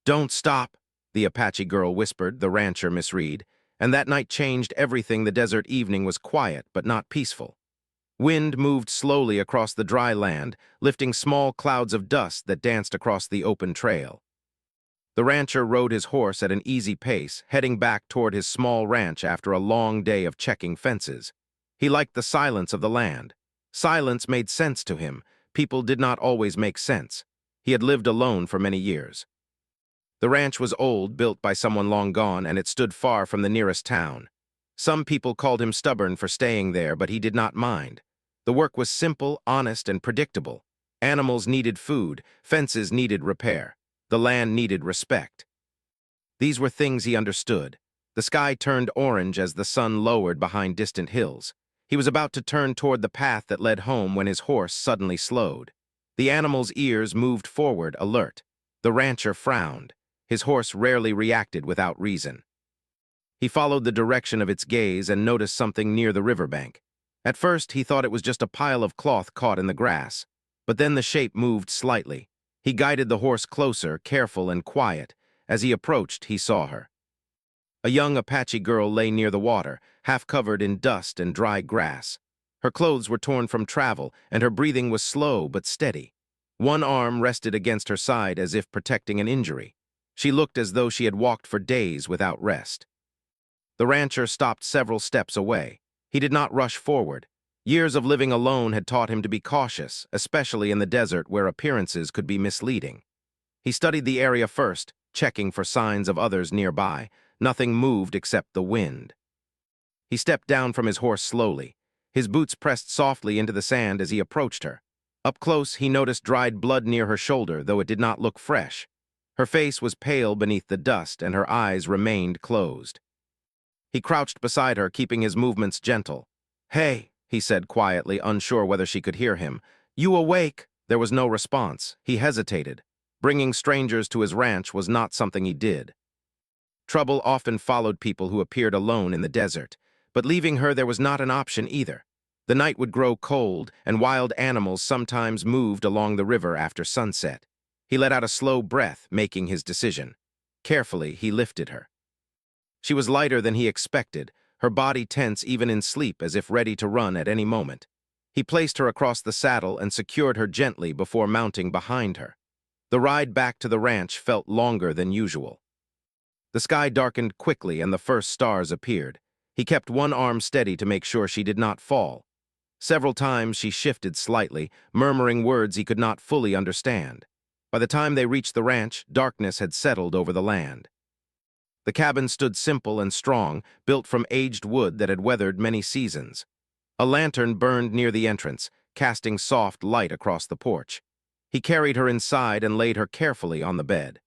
"Don't stop," the Apache girl whispered, the rancher Miss Reed, and that night changed everything. The desert evening was quiet but not peaceful. Wind moved slowly across the dry land, lifting small clouds of dust that danced across the open trail. The rancher rode his horse at an easy pace, heading back toward his small ranch after a long day of checking fences. He liked the silence of the land. Silence made sense to him. People did not always make sense. He had lived alone for many years. The ranch was old, built by someone long gone, and it stood far from the nearest town. Some people called him stubborn for staying there, but he did not mind. The work was simple, honest, and predictable. Animals needed food, fences needed repair. The land needed respect. These were things he understood. The sky turned orange as the sun lowered behind distant hills. He was about to turn toward the path that led home when his horse suddenly slowed. The animal's ears moved forward, alert. The rancher frowned. His horse rarely reacted without reason. He followed the direction of its gaze and noticed something near the riverbank. At first, he thought it was just a pile of cloth caught in the grass. But then the shape moved slightly. He guided the horse closer, careful and quiet. As he approached, he saw her. A young Apache girl lay near the water, half covered in dust and dry grass. Her clothes were torn from travel, and her breathing was slow but steady. One arm rested against her side as if protecting an injury. She looked as though she had walked for days without rest. The rancher stopped several steps away. He did not rush forward. Years of living alone had taught him to be cautious, especially in the desert where appearances could be misleading. He studied the area first, checking for signs of others nearby. Nothing moved except the wind. He stepped down from his horse slowly. His boots pressed softly into the sand as he approached her. Up close, he noticed dried blood near her shoulder, though it did not look fresh. Her face was pale beneath the dust, and her eyes remained closed. He crouched beside her, keeping his movements gentle. "Hey," he said quietly, unsure whether she could hear him. "You awake?" There was no response. He hesitated. Bringing strangers to his ranch was not something he did. Trouble often followed people who appeared alone in the desert, but leaving her there was not an option either. The night would grow cold, and wild animals sometimes moved along the river after sunset. He let out a slow breath, making his decision. Carefully, he lifted her. She was lighter than he expected, her body tense even in sleep as if ready to run at any moment. He placed her across the saddle and secured her gently before mounting behind her. The ride back to the ranch felt longer than usual. The sky darkened quickly and the first stars appeared. He kept one arm steady to make sure she did not fall. Several times she shifted slightly, murmuring words he could not fully understand. By the time they reached the ranch, darkness had settled over the land. The cabin stood simple and strong, built from aged wood that had weathered many seasons. A lantern burned near the entrance, casting soft light across the porch. He carried her inside and laid her carefully on the bed.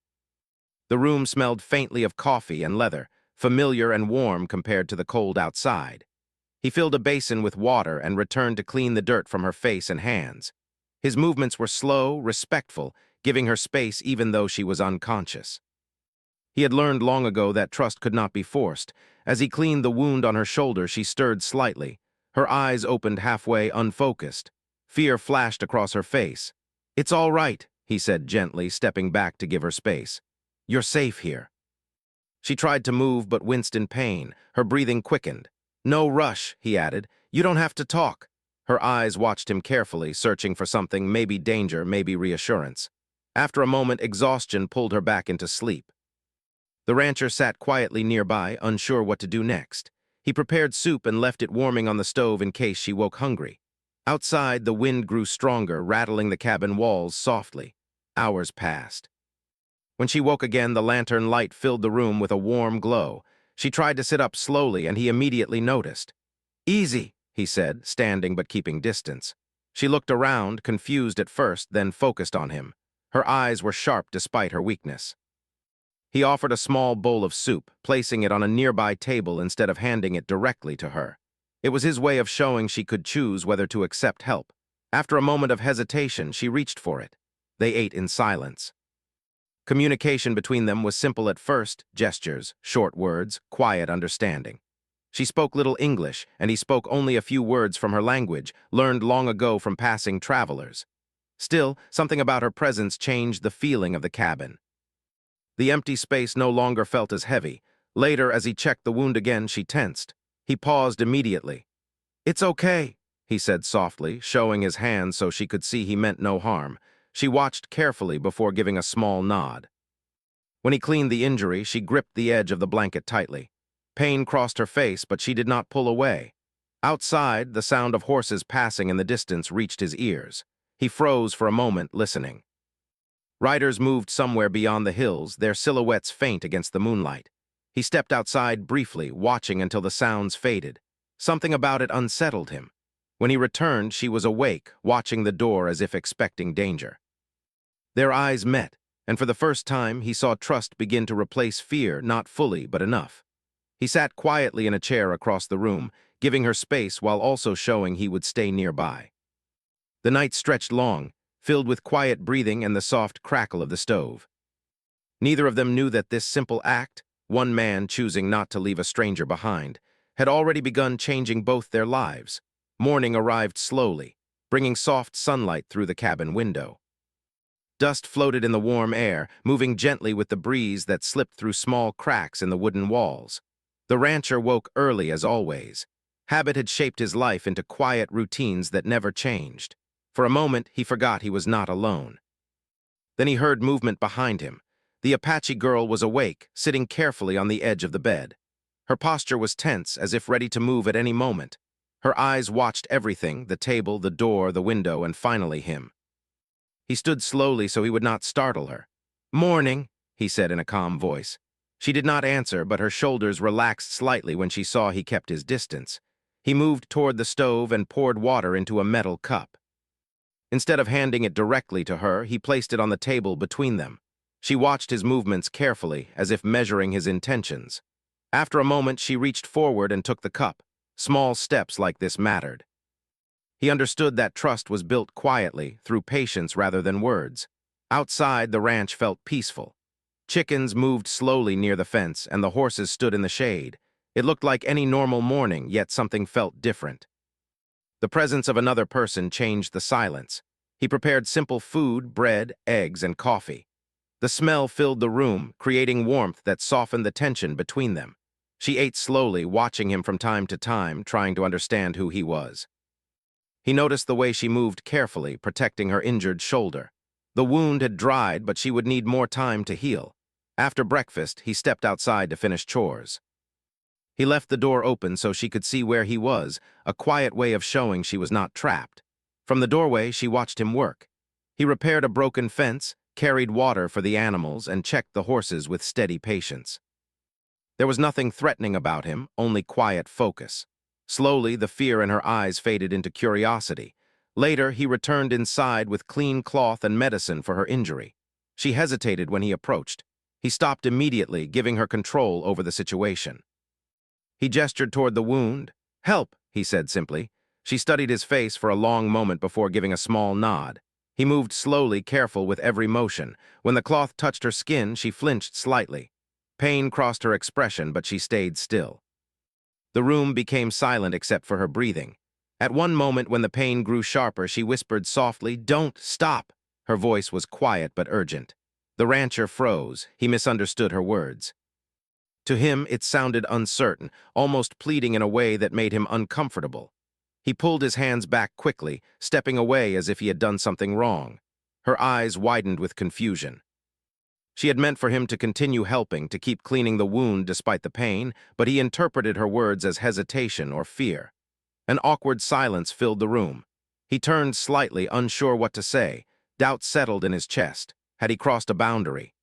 The room smelled faintly of coffee and leather, familiar and warm compared to the cold outside. He filled a basin with water and returned to clean the dirt from her face and hands. His movements were slow, respectful, giving her space even though she was unconscious. He had learned long ago that trust could not be forced. As he cleaned the wound on her shoulder, she stirred slightly. Her eyes opened halfway, unfocused. Fear flashed across her face. "It's all right," he said gently, stepping back to give her space. "You're safe here." She tried to move but winced in pain. Her breathing quickened. "No rush," he added. "You don't have to talk." Her eyes watched him carefully, searching for something, maybe danger, maybe reassurance. After a moment, exhaustion pulled her back into sleep. The rancher sat quietly nearby, unsure what to do next. He prepared soup and left it warming on the stove in case she woke hungry. Outside, the wind grew stronger, rattling the cabin walls softly. Hours passed. When she woke again, the lantern light filled the room with a warm glow. She tried to sit up slowly, and he immediately noticed. "Easy," he said, standing but keeping distance. She looked around, confused at first, then focused on him. Her eyes were sharp despite her weakness. He offered a small bowl of soup, placing it on a nearby table instead of handing it directly to her. It was his way of showing she could choose whether to accept help. After a moment of hesitation, she reached for it. They ate in silence. Communication between them was simple at first, gestures, short words, quiet understanding. She spoke little English, and he spoke only a few words from her language, learned long ago from passing travelers. Still, something about her presence changed the feeling of the cabin. The empty space no longer felt as heavy. Later, as he checked the wound again, she tensed. He paused immediately. "It's okay," he said softly, showing his hand so she could see he meant no harm. She watched carefully before giving a small nod. When he cleaned the injury, she gripped the edge of the blanket tightly. Pain crossed her face, but she did not pull away. Outside, the sound of horses passing in the distance reached his ears. He froze for a moment, listening. Riders moved somewhere beyond the hills, their silhouettes faint against the moonlight. He stepped outside briefly, watching until the sounds faded. Something about it unsettled him. When he returned, she was awake, watching the door as if expecting danger. Their eyes met, and for the first time, he saw trust begin to replace fear, not fully, but enough. He sat quietly in a chair across the room, giving her space while also showing he would stay nearby. The night stretched long, filled with quiet breathing and the soft crackle of the stove. Neither of them knew that this simple act, one man choosing not to leave a stranger behind, had already begun changing both their lives. Morning arrived slowly, bringing soft sunlight through the cabin window. Dust floated in the warm air, moving gently with the breeze that slipped through small cracks in the wooden walls. The rancher woke early as always. Habit had shaped his life into quiet routines that never changed. For a moment, he forgot he was not alone. Then he heard movement behind him. The Apache girl was awake, sitting carefully on the edge of the bed. Her posture was tense, as if ready to move at any moment. Her eyes watched everything, the table, the door, the window, and finally him. He stood slowly so he would not startle her. "Morning," he said in a calm voice. She did not answer, but her shoulders relaxed slightly when she saw he kept his distance. He moved toward the stove and poured water into a metal cup. Instead of handing it directly to her, he placed it on the table between them. She watched his movements carefully, as if measuring his intentions. After a moment, she reached forward and took the cup. Small steps like this mattered. He understood that trust was built quietly, through patience rather than words. Outside, the ranch felt peaceful. Chickens moved slowly near the fence, and the horses stood in the shade. It looked like any normal morning, yet something felt different. The presence of another person changed the silence. He prepared simple food, bread, eggs, and coffee. The smell filled the room, creating warmth that softened the tension between them. She ate slowly, watching him from time to time, trying to understand who he was. He noticed the way she moved carefully, protecting her injured shoulder. The wound had dried, but she would need more time to heal. After breakfast, he stepped outside to finish chores. He left the door open so she could see where he was, a quiet way of showing she was not trapped. From the doorway, she watched him work. He repaired a broken fence, carried water for the animals, and checked the horses with steady patience. There was nothing threatening about him, only quiet focus. Slowly, the fear in her eyes faded into curiosity. Later, he returned inside with clean cloth and medicine for her injury. She hesitated when he approached. He stopped immediately, giving her control over the situation. He gestured toward the wound. "Help," he said simply. She studied his face for a long moment before giving a small nod. He moved slowly, careful with every motion. When the cloth touched her skin, she flinched slightly. Pain crossed her expression, but she stayed still. The room became silent except for her breathing. At one moment, when the pain grew sharper, she whispered softly, "Don't stop." Her voice was quiet but urgent. The rancher froze. He misunderstood her words. To him, it sounded uncertain, almost pleading in a way that made him uncomfortable. He pulled his hands back quickly, stepping away as if he had done something wrong. Her eyes widened with confusion. She had meant for him to continue helping, to keep cleaning the wound despite the pain, but he interpreted her words as hesitation or fear. An awkward silence filled the room. He turned slightly, unsure what to say. Doubt settled in his chest. Had he crossed a boundary?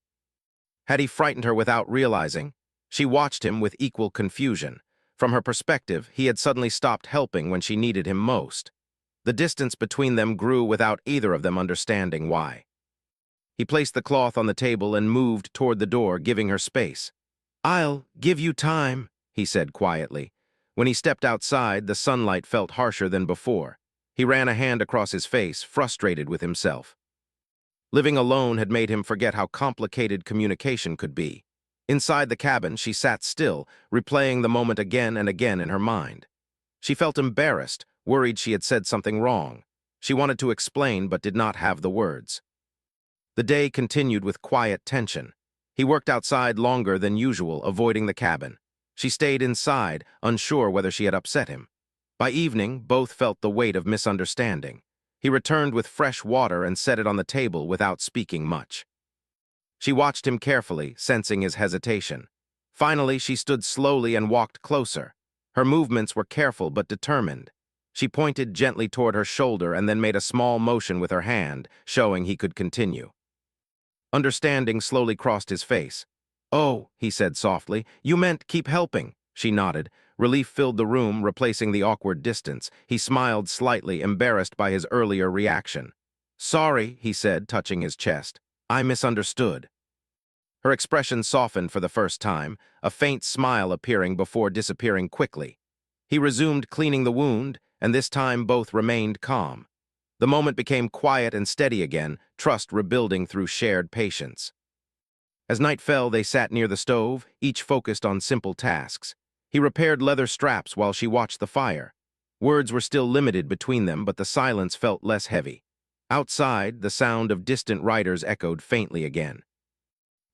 Had he frightened her without realizing? She watched him with equal confusion. From her perspective, he had suddenly stopped helping when she needed him most. The distance between them grew without either of them understanding why. He placed the cloth on the table and moved toward the door, giving her space. "I'll give you time," he said quietly. When he stepped outside, the sunlight felt harsher than before. He ran a hand across his face, frustrated with himself. Living alone had made him forget how complicated communication could be. Inside the cabin, she sat still, replaying the moment again and again in her mind. She felt embarrassed, worried she had said something wrong. She wanted to explain but did not have the words. The day continued with quiet tension. He worked outside longer than usual, avoiding the cabin. She stayed inside, unsure whether she had upset him. By evening, both felt the weight of misunderstanding. He returned with fresh water and set it on the table without speaking much. She watched him carefully, sensing his hesitation. Finally, she stood slowly and walked closer. Her movements were careful but determined. She pointed gently toward her shoulder and then made a small motion with her hand, showing he could continue. Understanding slowly crossed his face. "Oh," he said softly, "you meant keep helping." She nodded. Relief filled the room, replacing the awkward distance. He smiled slightly, embarrassed by his earlier reaction. "Sorry," he said, touching his chest. "I misunderstood." Her expression softened for the first time, a faint smile appearing before disappearing quickly. He resumed cleaning the wound, and this time both remained calm. The moment became quiet and steady again, trust rebuilding through shared patience. As night fell, they sat near the stove, each focused on simple tasks. He repaired leather straps while she watched the fire. Words were still limited between them, but the silence felt less heavy. Outside, the sound of distant riders echoed faintly again.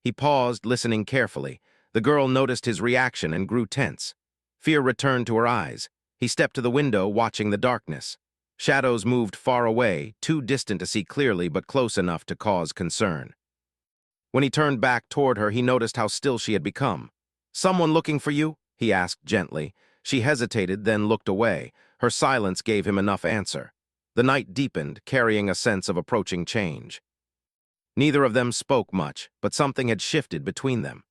He paused, listening carefully. The girl noticed his reaction and grew tense. Fear returned to her eyes. He stepped to the window, watching the darkness. Shadows moved far away, too distant to see clearly but close enough to cause concern. When he turned back toward her, he noticed how still she had become. "Someone looking for you?" he asked gently. She hesitated, then looked away. Her silence gave him enough answer. The night deepened, carrying a sense of approaching change. Neither of them spoke much, but something had shifted between them.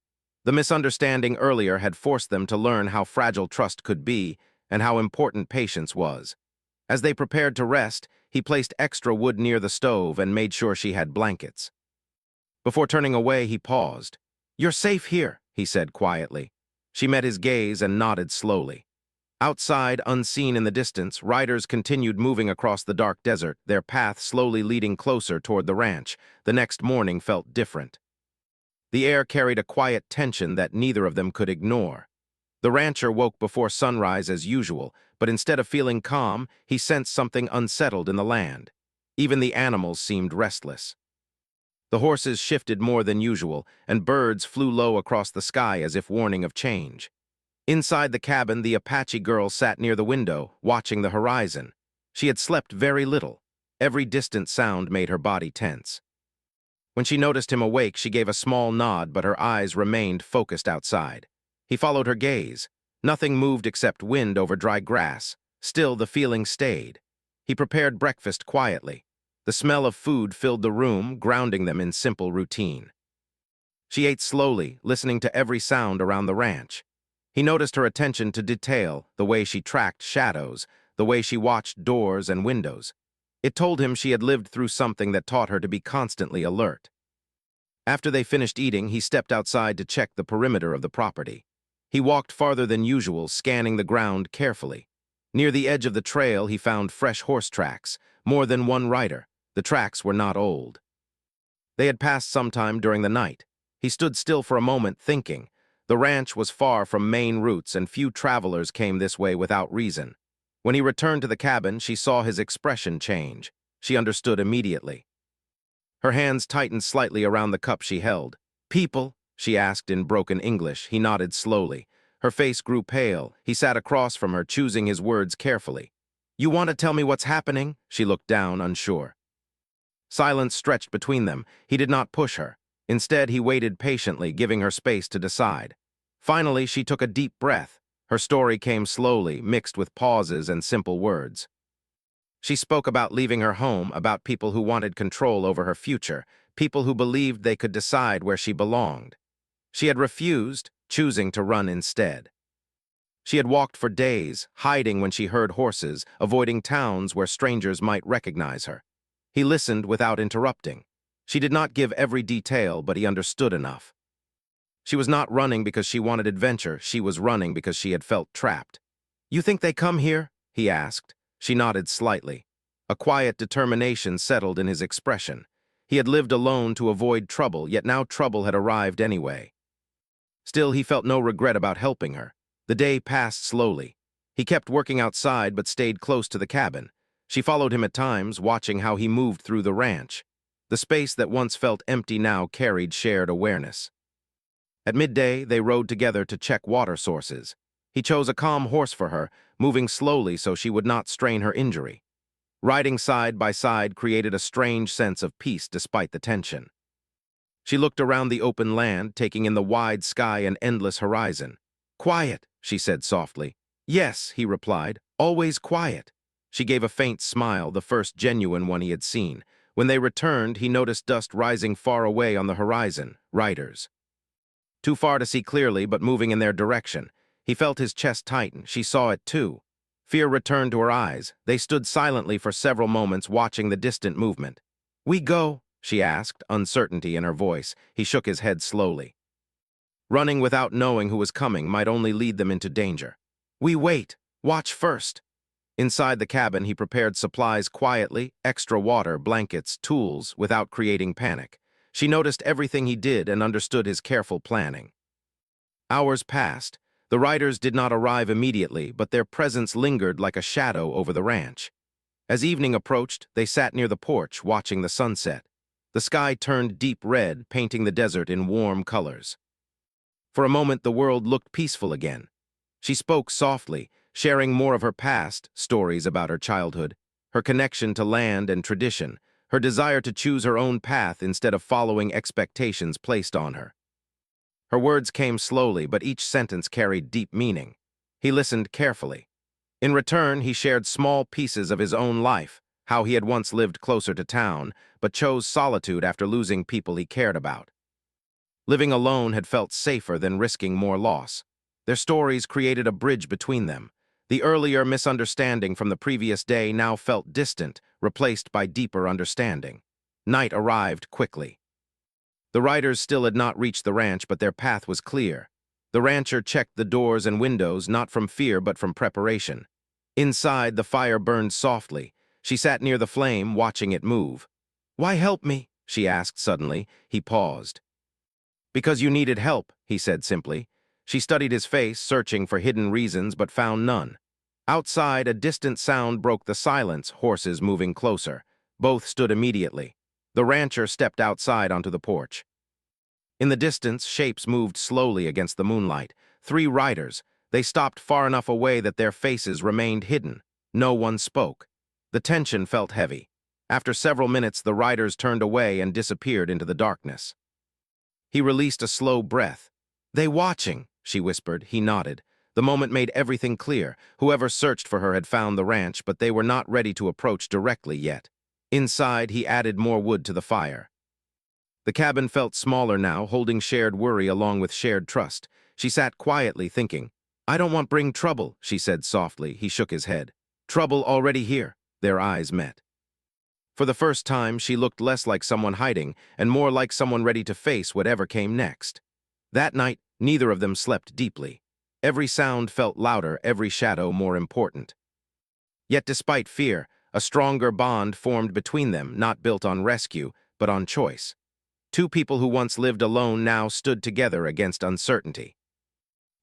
The misunderstanding earlier had forced them to learn how fragile trust could be and how important patience was. As they prepared to rest, he placed extra wood near the stove and made sure she had blankets. Before turning away, he paused. "You're safe here," he said quietly. She met his gaze and nodded slowly. Outside, unseen in the distance, riders continued moving across the dark desert, their path slowly leading closer toward the ranch. The next morning felt different. The air carried a quiet tension that neither of them could ignore. The rancher woke before sunrise as usual, but instead of feeling calm, he sensed something unsettled in the land. Even the animals seemed restless. The horses shifted more than usual, and birds flew low across the sky as if warning of change. Inside the cabin, the Apache girl sat near the window, watching the horizon. She had slept very little. Every distant sound made her body tense. When she noticed him awake, she gave a small nod, but her eyes remained focused outside. He followed her gaze. Nothing moved except wind over dry grass. Still, the feeling stayed. He prepared breakfast quietly. The smell of food filled the room, grounding them in simple routine. She ate slowly, listening to every sound around the ranch. He noticed her attention to detail, the way she tracked shadows, the way she watched doors and windows. It told him she had lived through something that taught her to be constantly alert. After they finished eating, he stepped outside to check the perimeter of the property. He walked farther than usual, scanning the ground carefully. Near the edge of the trail, he found fresh horse tracks, more than one rider. The tracks were not old. They had passed sometime during the night. He stood still for a moment, thinking. The ranch was far from main routes, and few travelers came this way without reason. When he returned to the cabin, she saw his expression change. She understood immediately. Her hands tightened slightly around the cup she held. "People?" she asked in broken English. He nodded slowly. Her face grew pale. He sat across from her, choosing his words carefully. "You want to tell me what's happening?" She looked down, unsure. Silence stretched between them. He did not push her. Instead, he waited patiently, giving her space to decide. Finally, she took a deep breath. Her story came slowly, mixed with pauses and simple words. She spoke about leaving her home, about people who wanted control over her future, people who believed they could decide where she belonged. She had refused, choosing to run instead. She had walked for days, hiding when she heard horses, avoiding towns where strangers might recognize her. He listened without interrupting. She did not give every detail, but he understood enough. She was not running because she wanted adventure. She was running because she had felt trapped. "You think they come here?" he asked. She nodded slightly. A quiet determination settled in his expression. He had lived alone to avoid trouble, yet now trouble had arrived anyway. Still, he felt no regret about helping her. The day passed slowly. He kept working outside but stayed close to the cabin. She followed him at times, watching how he moved through the ranch. The space that once felt empty now carried shared awareness. At midday, they rode together to check water sources. He chose a calm horse for her, moving slowly so she would not strain her injury. Riding side by side created a strange sense of peace despite the tension. She looked around the open land, taking in the wide sky and endless horizon. "Quiet," she said softly. "Yes," he replied, "always quiet." She gave a faint smile, the first genuine one he had seen. When they returned, he noticed dust rising far away on the horizon. Riders. Too far to see clearly, but moving in their direction. He felt his chest tighten. She saw it too. Fear returned to her eyes. They stood silently for several moments, watching the distant movement. "We go?" she asked, uncertainty in her voice. He shook his head slowly. Running without knowing who was coming might only lead them into danger. "We wait. Watch first." Inside the cabin, he prepared supplies quietly, extra water, blankets, tools, without creating panic. She noticed everything he did and understood his careful planning. Hours passed. The riders did not arrive immediately, but their presence lingered like a shadow over the ranch. As evening approached, they sat near the porch, watching the sunset. The sky turned deep red, painting the desert in warm colors. For a moment, the world looked peaceful again. She spoke softly, sharing more of her past, stories about her childhood, her connection to land and tradition, her desire to choose her own path instead of following expectations placed on her. Her words came slowly, but each sentence carried deep meaning. He listened carefully. In return, he shared small pieces of his own life, how he had once lived closer to town, but chose solitude after losing people he cared about. Living alone had felt safer than risking more loss. Their stories created a bridge between them. The earlier misunderstanding from the previous day now felt distant, replaced by deeper understanding. Night arrived quickly. The riders still had not reached the ranch, but their path was clear. The rancher checked the doors and windows, not from fear but from preparation. Inside, the fire burned softly. She sat near the flame, watching it move. "Why help me?" she asked suddenly. He paused. "Because you needed help," he said simply. She studied his face, searching for hidden reasons, but found none. Outside, a distant sound broke the silence, horses moving closer. Both stood immediately. The rancher stepped outside onto the porch. In the distance, shapes moved slowly against the moonlight. 3 riders. They stopped far enough away that their faces remained hidden. No one spoke. The tension felt heavy. After several minutes, the riders turned away and disappeared into the darkness. He released a slow breath. "They watching," she whispered. He nodded. The moment made everything clear. Whoever searched for her had found the ranch, but they were not ready to approach directly yet. Inside, he added more wood to the fire. The cabin felt smaller now, holding shared worry along with shared trust. She sat quietly, thinking. "I don't want bring trouble," she said softly. He shook his head. "Trouble already here." Their eyes met. For the first time, she looked less like someone hiding and more like someone ready to face whatever came next. That night, neither of them slept deeply. Every sound felt louder, every shadow more important. Yet despite fear, a stronger bond formed between them, not built on rescue, but on choice. 2 people who once lived alone now stood together against uncertainty.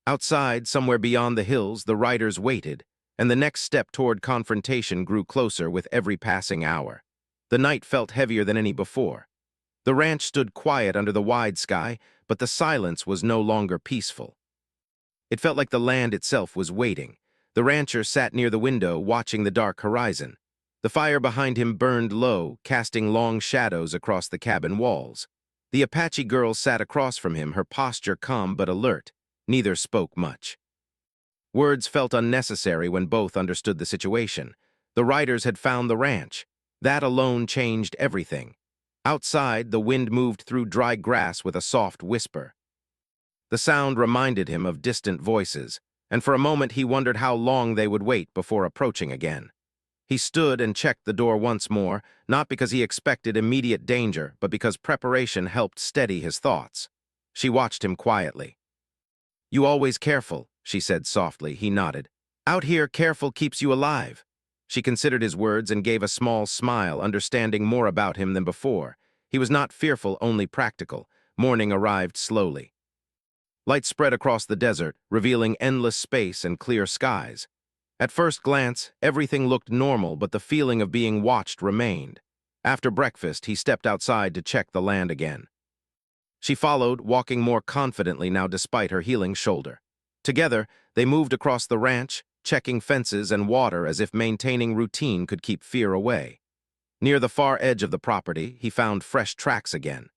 Outside, somewhere beyond the hills, the riders waited, and the next step toward confrontation grew closer with every passing hour. The night felt heavier than any before. The ranch stood quiet under the wide sky, but the silence was no longer peaceful. It felt like the land itself was waiting. The rancher sat near the window, watching the dark horizon. The fire behind him burned low, casting long shadows across the cabin walls. The Apache girl sat across from him, her posture calm but alert. Neither spoke much. Words felt unnecessary when both understood the situation. The riders had found the ranch. That alone changed everything. Outside, the wind moved through dry grass with a soft whisper. The sound reminded him of distant voices, and for a moment he wondered how long they would wait before approaching again. He stood and checked the door once more, not because he expected immediate danger, but because preparation helped steady his thoughts. She watched him quietly. "You always careful," she said softly. He nodded. "Out here, careful keeps you alive." She considered his words and gave a small smile, understanding more about him than before. He was not fearful, only practical. Morning arrived slowly. Light spread across the desert, revealing endless space and clear skies. At first glance, everything looked normal, but the feeling of being watched remained. After breakfast, he stepped outside to check the land again. She followed, walking more confidently now despite her healing shoulder. Together, they moved across the ranch, checking fences and water as if maintaining routine could keep fear away. Near the far edge of the property, he found fresh tracks again.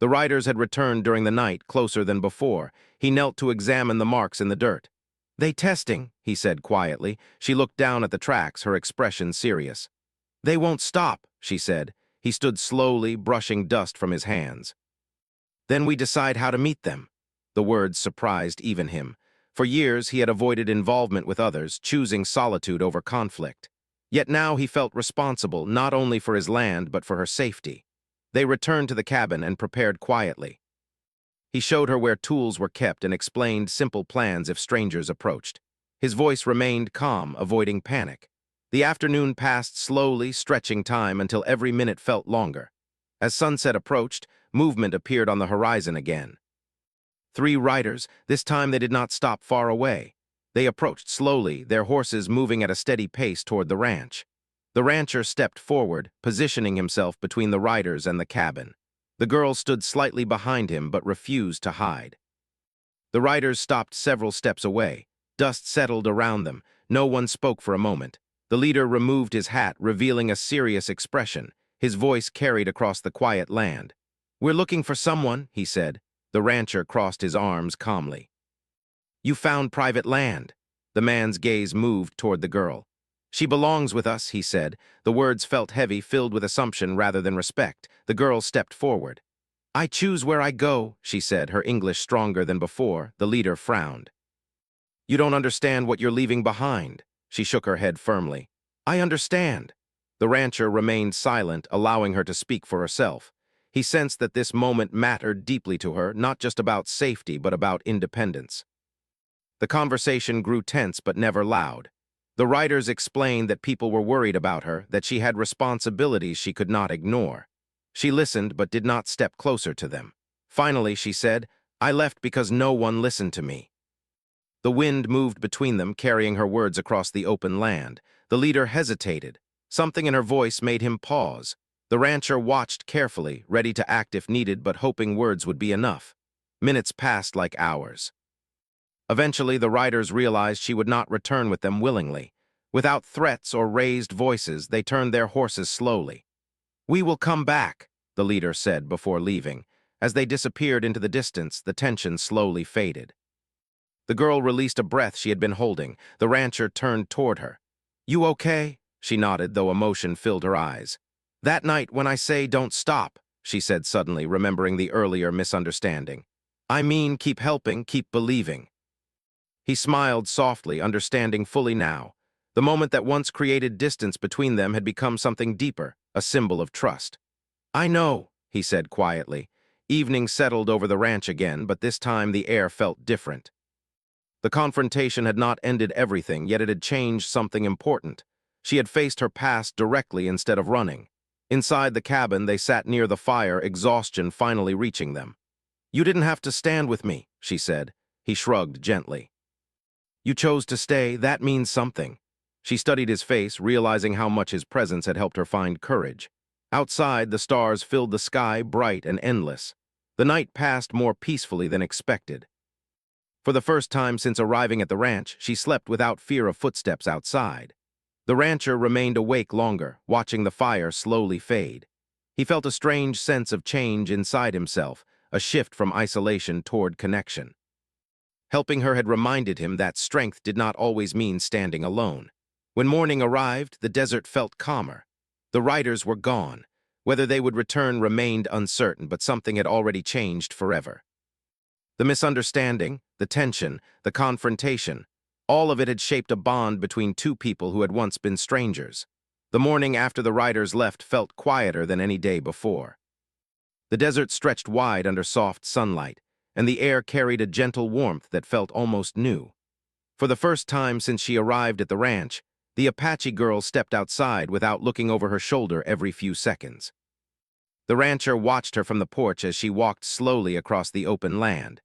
The riders had returned during the night, closer than before. He knelt to examine the marks in the dirt. "They testing," he said quietly. She looked down at the tracks, her expression serious. "They won't stop," she said. He stood slowly, brushing dust from his hands. "Then we decide how to meet them." The words surprised even him. For years, he had avoided involvement with others, choosing solitude over conflict. Yet now he felt responsible not only for his land but for her safety. They returned to the cabin and prepared quietly. He showed her where tools were kept and explained simple plans if strangers approached. His voice remained calm, avoiding panic. The afternoon passed slowly, stretching time until every minute felt longer. As sunset approached, movement appeared on the horizon again. 3 riders, this time they did not stop far away. They approached slowly, their horses moving at a steady pace toward the ranch. The rancher stepped forward, positioning himself between the riders and the cabin. The girl stood slightly behind him but refused to hide. The riders stopped several steps away. Dust settled around them. No one spoke for a moment. The leader removed his hat, revealing a serious expression. His voice carried across the quiet land. "We're looking for someone," he said. The rancher crossed his arms calmly. "You found private land." The man's gaze moved toward the girl. "She belongs with us," he said. The words felt heavy, filled with assumption rather than respect. The girl stepped forward. "I choose where I go," she said, her English stronger than before. The leader frowned. "You don't understand what you're leaving behind." She shook her head firmly. "I understand." The rancher remained silent, allowing her to speak for herself. He sensed that this moment mattered deeply to her, not just about safety, but about independence. The conversation grew tense but never loud. The riders explained that people were worried about her, that she had responsibilities she could not ignore. She listened but did not step closer to them. Finally, she said, "I left because no one listened to me." The wind moved between them, carrying her words across the open land. The leader hesitated. Something in her voice made him pause. The rancher watched carefully, ready to act if needed but hoping words would be enough. Minutes passed like hours. Eventually, the riders realized she would not return with them willingly. Without threats or raised voices, they turned their horses slowly. "We will come back," the leader said before leaving. As they disappeared into the distance, the tension slowly faded. The girl released a breath she had been holding. The rancher turned toward her. "You okay?" She nodded, though emotion filled her eyes. "That night when I say don't stop," she said suddenly, remembering the earlier misunderstanding. "I mean keep helping, keep believing." He smiled softly, understanding fully now. The moment that once created distance between them had become something deeper, a symbol of trust. "I know," he said quietly. Evening settled over the ranch again, but this time the air felt different. The confrontation had not ended everything, yet it had changed something important. She had faced her past directly instead of running. Inside the cabin, they sat near the fire, exhaustion finally reaching them. "You didn't have to stand with me," she said. He shrugged gently. "You chose to stay, that means something." She studied his face, realizing how much his presence had helped her find courage. Outside, the stars filled the sky, bright and endless. The night passed more peacefully than expected. For the first time since arriving at the ranch, she slept without fear of footsteps outside. The rancher remained awake longer, watching the fire slowly fade. He felt a strange sense of change inside himself, a shift from isolation toward connection. Helping her had reminded him that strength did not always mean standing alone. When morning arrived, the desert felt calmer. The riders were gone. Whether they would return remained uncertain, but something had already changed forever. The misunderstanding, the tension, the confrontation, all of it had shaped a bond between 2 people who had once been strangers. The morning after the riders left felt quieter than any day before. The desert stretched wide under soft sunlight, and the air carried a gentle warmth that felt almost new. For the first time since she arrived at the ranch, the Apache girl stepped outside without looking over her shoulder every few seconds. The rancher watched her from the porch as she walked slowly across the open land.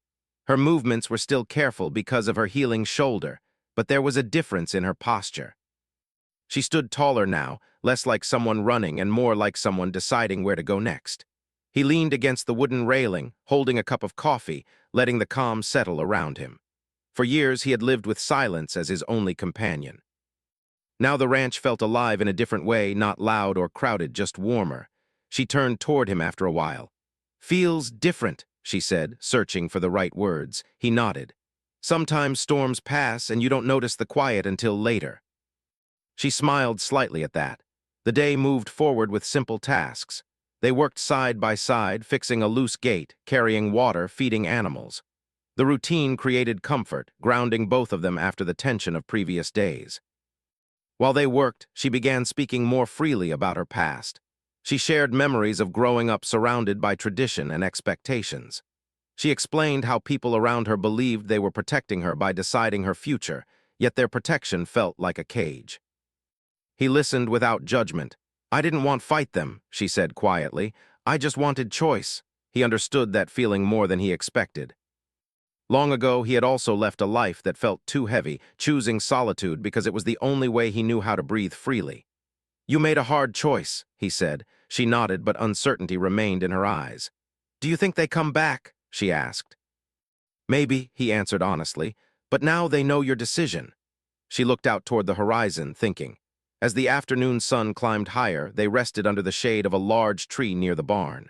Her movements were still careful because of her healing shoulder, but there was a difference in her posture. She stood taller now, less like someone running and more like someone deciding where to go next. He leaned against the wooden railing, holding a cup of coffee, letting the calm settle around him. For years he had lived with silence as his only companion. Now the ranch felt alive in a different way, not loud or crowded, just warmer. She turned toward him after a while. "Feels different," she said, searching for the right words. He nodded. "Sometimes storms pass and you don't notice the quiet until later." She smiled slightly at that. The day moved forward with simple tasks. They worked side by side, fixing a loose gate, carrying water, feeding animals. The routine created comfort, grounding both of them after the tension of previous days. While they worked, she began speaking more freely about her past. She shared memories of growing up surrounded by tradition and expectations. She explained how people around her believed they were protecting her by deciding her future, yet their protection felt like a cage. He listened without judgment. "I didn't want to fight them," she said quietly. "I just wanted choice." He understood that feeling more than he expected. Long ago, he had also left a life that felt too heavy, choosing solitude because it was the only way he knew how to breathe freely. "You made a hard choice," he said. She nodded, but uncertainty remained in her eyes. "Do you think they come back?" she asked. "Maybe," he answered honestly, "but now they know your decision." She looked out toward the horizon, thinking. As the afternoon sun climbed higher, they rested under the shade of a large tree near the barn.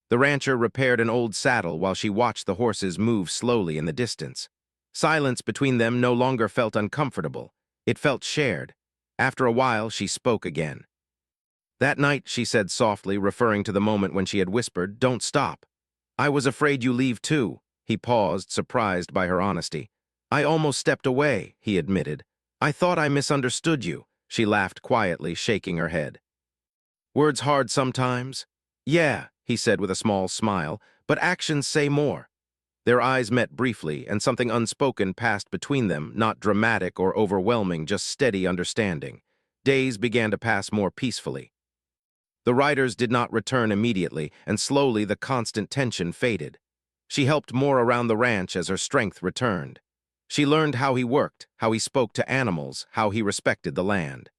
The rancher repaired an old saddle while she watched the horses move slowly in the distance. Silence between them no longer felt uncomfortable. It felt shared. After a while, she spoke again. "That night," she said softly, referring to the moment when she had whispered, "Don't stop. I was afraid you leave too." He paused, surprised by her honesty. "I almost stepped away," he admitted. "I thought I misunderstood you." She laughed quietly, shaking her head. "Words hard sometimes?" "Yeah," he said with a small smile, "but actions say more." Their eyes met briefly, and something unspoken passed between them, not dramatic or overwhelming, just steady understanding. Days began to pass more peacefully. The riders did not return immediately, and slowly the constant tension faded. She helped more around the ranch as her strength returned. She learned how he worked, how he spoke to animals, how he respected the land.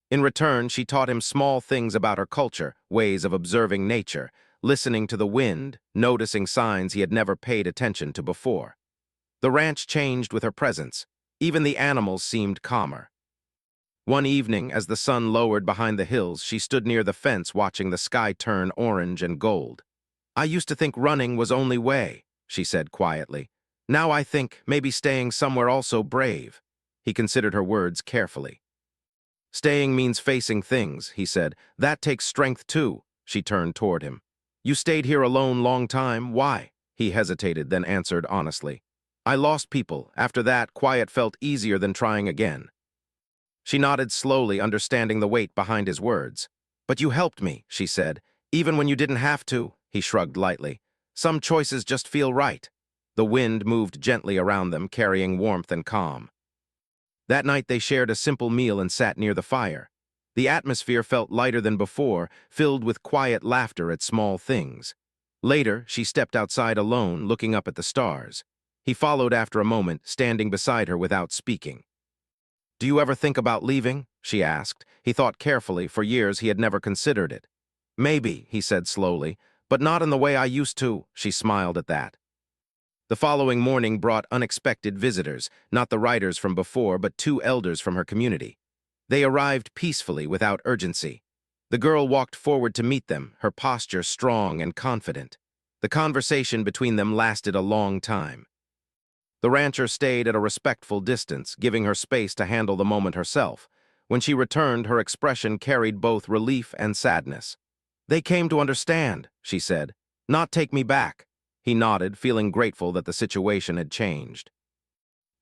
In return, she taught him small things about her culture, ways of observing nature, listening to the wind, noticing signs he had never paid attention to before. The ranch changed with her presence. Even the animals seemed calmer. One evening, as the sun lowered behind the hills, she stood near the fence watching the sky turn orange and gold. "I used to think running was only way," she said quietly. "Now I think maybe staying somewhere also brave." He considered her words carefully. "Staying means facing things," he said. "That takes strength too." She turned toward him. "You stayed here alone long time. Why?" He hesitated, then answered honestly. "I lost people. After that, quiet felt easier than trying again." She nodded slowly, understanding the weight behind his words. "But you helped me," she said. "Even when you didn't have to." He shrugged lightly. "Some choices just feel right." The wind moved gently around them, carrying warmth and calm. That night they shared a simple meal and sat near the fire. The atmosphere felt lighter than before, filled with quiet laughter at small things. Later, she stepped outside alone, looking up at the stars. He followed after a moment, standing beside her without speaking. "Do you ever think about leaving?" she asked. He thought carefully. For years he had never considered it. "Maybe," he said slowly, "but not in the way I used to." She smiled at that. The following morning brought unexpected visitors, not the riders from before, but two elders from her community. They arrived peacefully, without urgency. The girl walked forward to meet them, her posture strong and confident. The conversation between them lasted a long time. The rancher stayed at a respectful distance, giving her space to handle the moment herself. When she returned, her expression carried both relief and sadness. "They came to understand," she said, "not take me back." He nodded, feeling grateful that the situation had changed.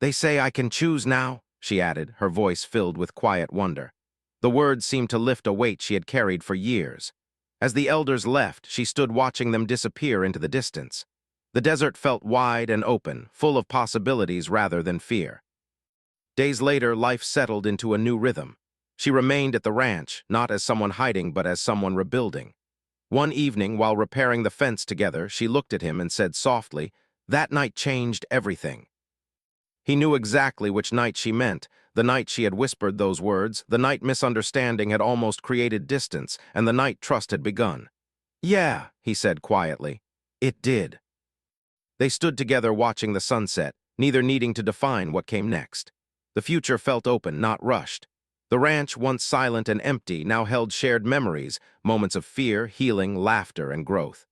"They say I can choose now," she added, her voice filled with quiet wonder. The words seemed to lift a weight she had carried for years. As the elders left, she stood watching them disappear into the distance. The desert felt wide and open, full of possibilities rather than fear. Days later, life settled into a new rhythm. She remained at the ranch, not as someone hiding, but as someone rebuilding. One evening, while repairing the fence together, she looked at him and said softly, "That night changed everything." He knew exactly which night she meant, the night she had whispered those words, the night misunderstanding had almost created distance, and the night trust had begun. Yeah, he said quietly. It did. They stood together watching the sunset, neither needing to define what came next. The future felt open, not rushed. The ranch, once silent and empty, now held shared memories, moments of fear, healing, laughter, and growth.